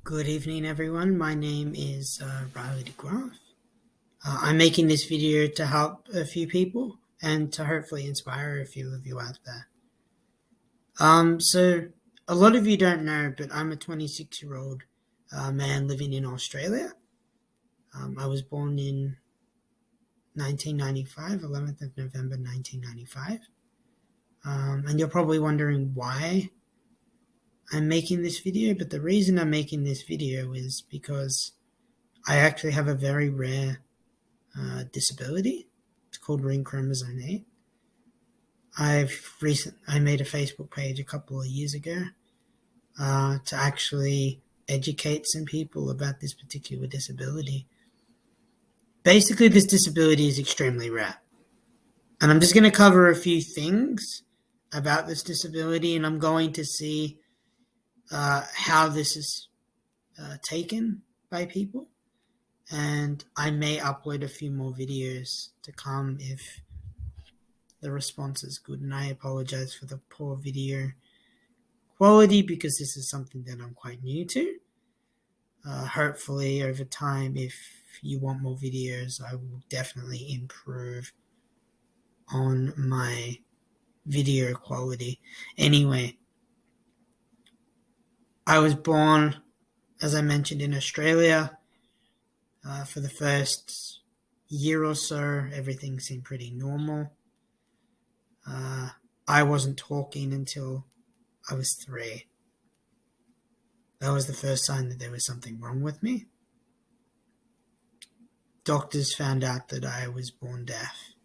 Good evening, everyone. My name is Riley DeGraff. I'm making this video to help a few people and to hopefully inspire a few of you out there. So a lot of you don't know, but I'm a 26-year-old man living in Australia. I was born in 1995, 11th of November 1995. And you're probably wondering why I'm making this video, but the reason I'm making this video is because I actually have a very rare disability. It's called Ring Chromosome 8. I made a Facebook page a couple of years ago to actually educate some people about this particular disability. Basically, this disability is extremely rare. And I'm just going to cover a few things about this disability, and I'm going to see how this is taken by people. And I may upload a few more videos to come if the response is good. And I apologize for the poor video quality because this is something that I'm quite new to. Hopefully, over time, if you want more videos, I will definitely improve on my video quality. Anyway, I was born, as I mentioned, in Australia. For the first year or so, everything seemed pretty normal. I wasn't talking until I was 3. That was the first sign that there was something wrong with me. Doctors found out that I was born deaf.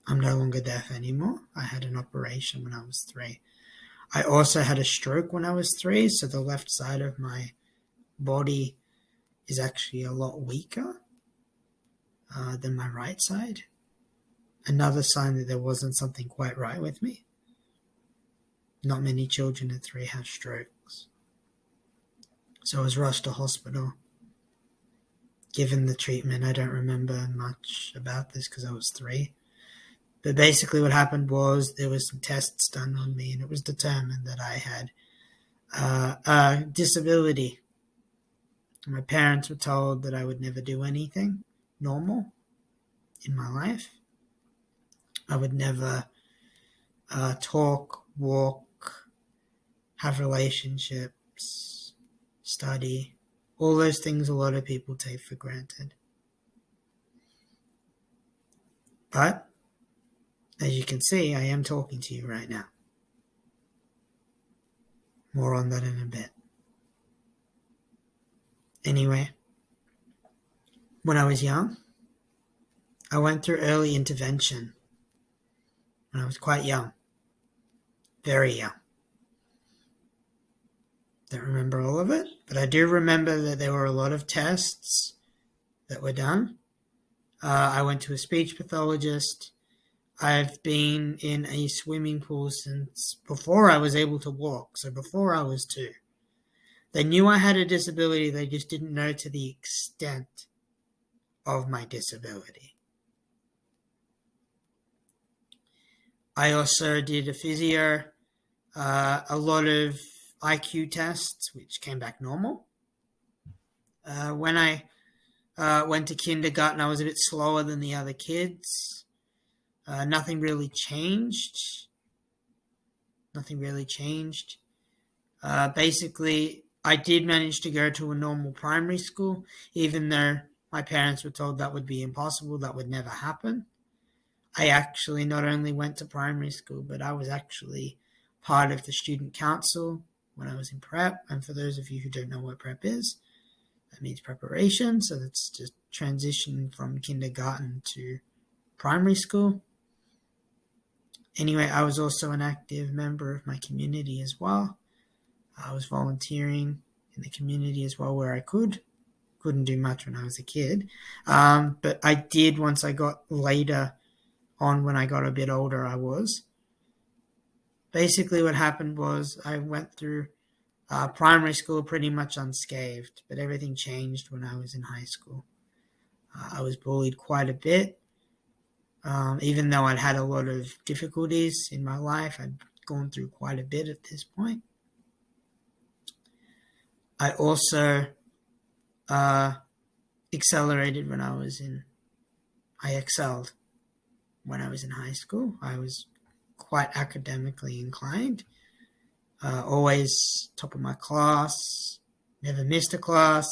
I'm no longer deaf anymore. I had an operation when I was 3. I also had a stroke when I was 3, so the left side of my body is actually a lot weaker than my right side. Another sign that there wasn't something quite right with me. Not many children at 3 have strokes. So I was rushed to hospital. Given the treatment, I don't remember much about this because I was 3. But basically what happened was there was some tests done on me and it was determined that I had a disability. My parents were told that I would never do anything normal in my life. I would never talk, walk, have relationships, study, all those things a lot of people take for granted. But, as you can see, I am talking to you right now. More on that in a bit. Anyway, when I was young, I went through early intervention when I was quite young. Very young. Don't remember all of it, but I do remember that there were a lot of tests that were done. I went to a speech pathologist. I've been in a swimming pool since before I was able to walk, so before I was 2. They knew I had a disability, they just didn't know to the extent of my disability. I also did a physio, a lot of IQ tests, which came back normal. When I went to kindergarten, I was a bit slower than the other kids. Nothing really changed. Basically, I did manage to go to a normal primary school, even though my parents were told that would be impossible, that would never happen. I actually not only went to primary school, but I was actually part of the student council when I was in prep. And for those of you who don't know what prep is, that means preparation. So that's just transition from kindergarten to primary school. Anyway, I was also an active member of my community as well. I was volunteering in the community as well where I could. Couldn't do much when I was a kid. But I did once I got later on when I got a bit older, I was. Basically what happened was I went through primary school pretty much unscathed, but everything changed when I was in high school. I was bullied quite a bit. Even though I'd had a lot of difficulties in my life, I'd gone through quite a bit at this point. I also accelerated I excelled when I was in high school. I was quite academically inclined, always top of my class, never missed a class,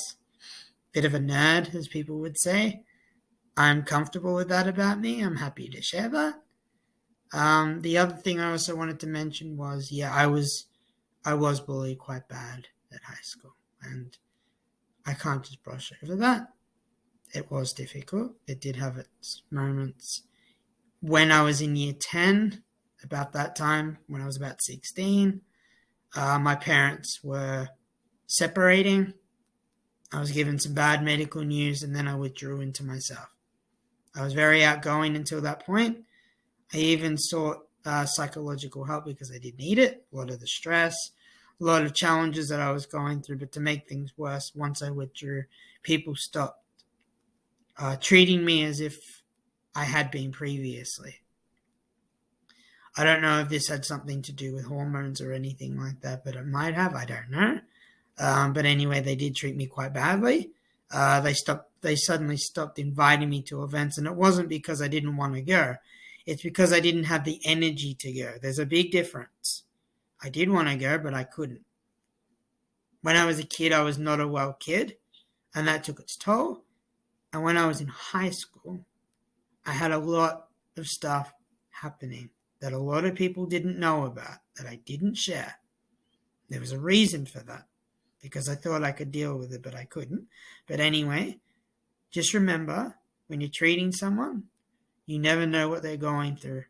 bit of a nerd, as people would say. I'm comfortable with that about me. I'm happy to share that. The other thing I also wanted to mention was, I was bullied quite bad at high school, and I can't just brush over that. It was difficult. It did have its moments. When I was in year 10, about that time, when I was about 16, my parents were separating. I was given some bad medical news, and then I withdrew into myself. I was very outgoing until that point. I even sought psychological help because I did need it. A lot of the stress, a lot of challenges that I was going through. But to make things worse, once I withdrew, people stopped treating me as if I had been previously. I don't know if this had something to do with hormones or anything like that, but it might have. I don't know. But anyway, they did treat me quite badly. They suddenly stopped inviting me to events, and it wasn't because I didn't want to go. It's because I didn't have the energy to go. There's a big difference. I did want to go, but I couldn't. When I was a kid, I was not a well kid, and that took its toll. And when I was in high school, I had a lot of stuff happening that a lot of people didn't know about, that I didn't share. There was a reason for that, because I thought I could deal with it, but I couldn't. But anyway, just remember, when you're treating someone, you never know what they're going through.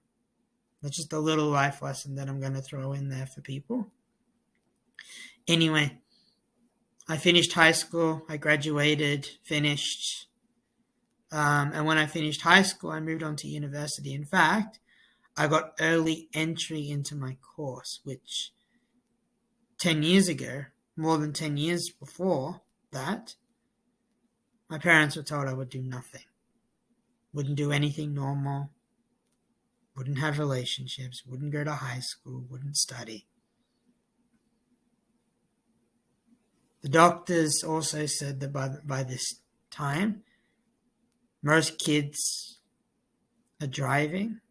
That's just a little life lesson that I'm going to throw in there for people. Anyway, I finished high school. I graduated, finished. And when I finished high school, I moved on to university. In fact, I got early entry into my course, which 10 years ago, more than 10 years before that, my parents were told I would do nothing. Wouldn't do anything normal. Wouldn't have relationships. Wouldn't go to high school. Wouldn't study. The doctors also said that by this time, most kids are driving.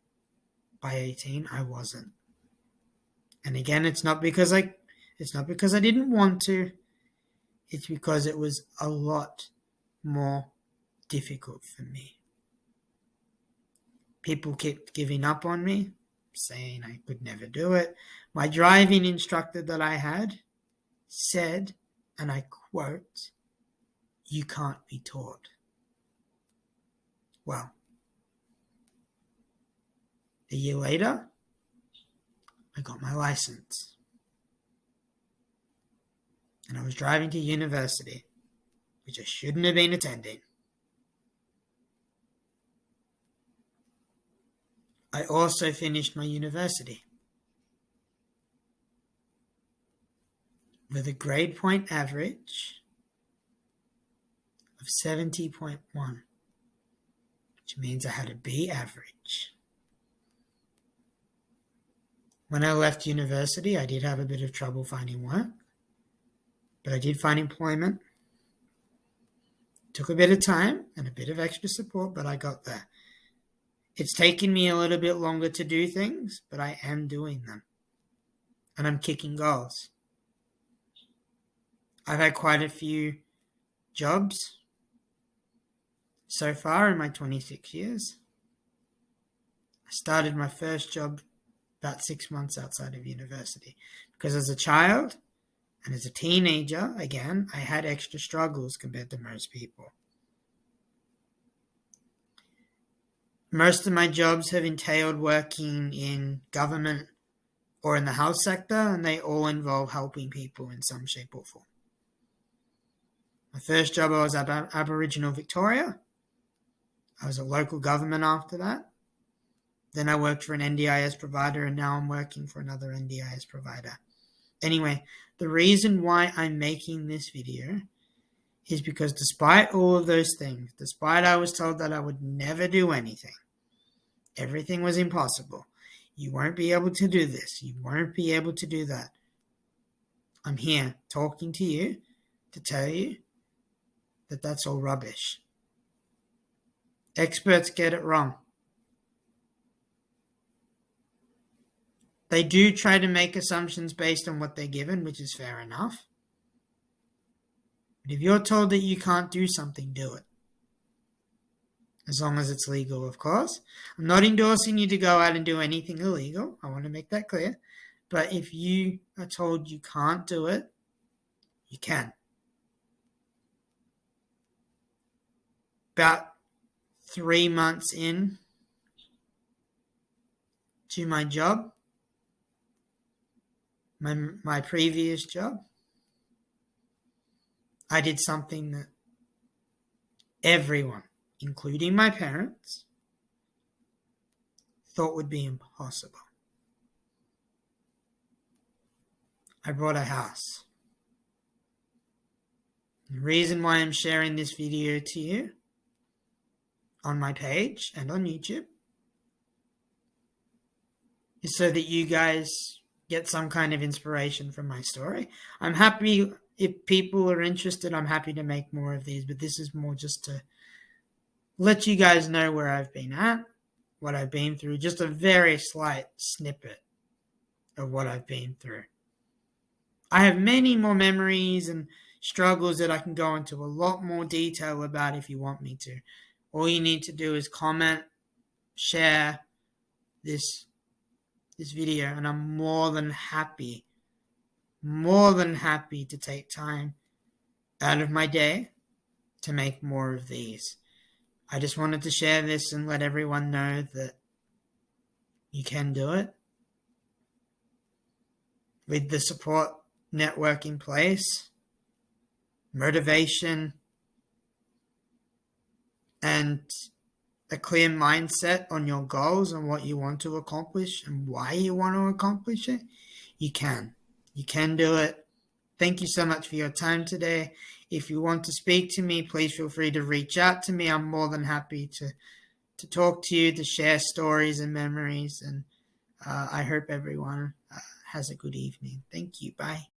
By 18, I wasn't. And again, it's not because I didn't want to. It's because it was a lot more difficult for me. People kept giving up on me, saying I could never do it. My driving instructor that I had said, and I quote, "You can't be taught." Well, a year later, I got my license. And I was driving to university, which I shouldn't have been attending. I also finished my university with a grade point average of 70.1, which means I had a B average. When I left university, I did have a bit of trouble finding work, but I did find employment. It took a bit of time and a bit of extra support, but I got there. It's taken me a little bit longer to do things, but I am doing them. And I'm kicking goals. I've had quite a few jobs so far in my 26 years. I started my first job about 6 months outside of university because as a child and as a teenager, again, I had extra struggles compared to most people. Most of my jobs have entailed working in government or in the health sector, and they all involve helping people in some shape or form. My first job, I was at Aboriginal Victoria. I was a local government after that. Then I worked for an NDIS provider, and now I'm working for another NDIS provider. Anyway, the reason why I'm making this video is because despite all of those things, despite I was told that I would never do anything, everything was impossible. You won't be able to do this. You won't be able to do that. I'm here talking to you to tell you that that's all rubbish. Experts get it wrong. They do try to make assumptions based on what they're given, which is fair enough. But if you're told that you can't do something, do it. As long as it's legal, of course. I'm not endorsing you to go out and do anything illegal. I want to make that clear. But if you are told you can't do it, you can. About 3 months in to my job, my previous job, I did something that everyone, including my parents, thought would be impossible. I bought a house. The reason why I'm sharing this video to you on my page and on YouTube is so that you guys get some kind of inspiration from my story. I'm happy if people are interested. I'm happy to make more of these, but this is more just to let you guys know where I've been at, what I've been through, just a very slight snippet of what I've been through. I have many more memories and struggles that I can go into a lot more detail about if you want me to. All you need to do is comment, share this video, and I'm more than happy to take time out of my day to make more of these. I just wanted to share this and let everyone know that you can do it. With the support network in place, motivation, and a clear mindset on your goals and what you want to accomplish and why you want to accomplish it, you can. You can do it. Thank you so much for your time today. If you want to speak to me, please feel free to reach out to me. I'm more than happy to talk to you, to share stories and memories. And I hope everyone has a good evening. Thank you. Bye.